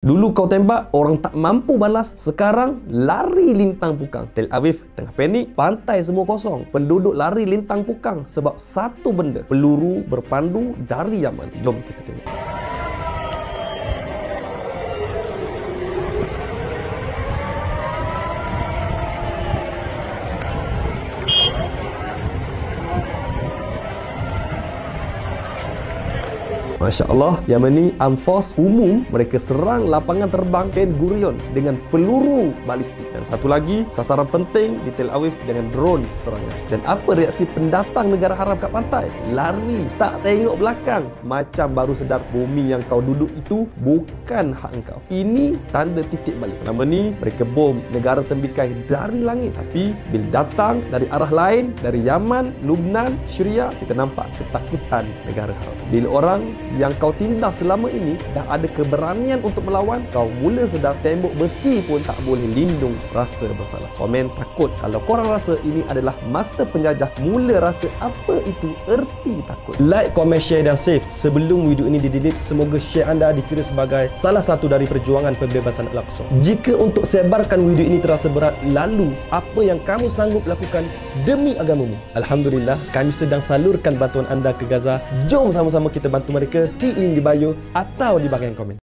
Dulu kau tembak, orang tak mampu balas. Sekarang, lari lintang pukang. Tel Aviv tengah panik, pantai semua kosong. Penduduk lari lintang pukang sebab satu benda, peluru berpandu dari Yaman. Jom kita tengok. Masya Allah, Yaman ni Armed Force umum, mereka serang lapangan terbang Ben Gurion dengan peluru balistik. Dan satu lagi, sasaran penting di Tel Aviv dengan drone serangan. Dan apa reaksi pendatang negara Arab kat pantai? Lari, tak tengok belakang. Macam baru sedar bumi yang kau duduk itu bukan hak engkau. Ini tanda titik balik. Selama ni, mereka bom negara tembikai dari langit. Tapi, bila datang dari arah lain, dari Yaman, Lubnan, Syria, kita nampak ketakutan negara Arab. Bila orang yang kau tindas selama ini dah ada keberanian untuk melawan, kau mula sedar tembok besi pun tak boleh lindung rasa bersalah. Komen takut. Kalau korang rasa ini adalah masa penjajah, mula rasa apa itu erti takut. Like, komen, share dan save. Sebelum video ini di-delete, semoga share anda dikira sebagai salah satu dari perjuangan pembebasan Al-Aqsa. Jika untuk sebarkan video ini terasa berat, lalu apa yang kamu sanggup lakukan demi agamamu? Alhamdulillah, kami sedang salurkan bantuan anda ke Gaza. Jom sama-sama kita bantu mereka. Klik link di bio atau di bahagian komen.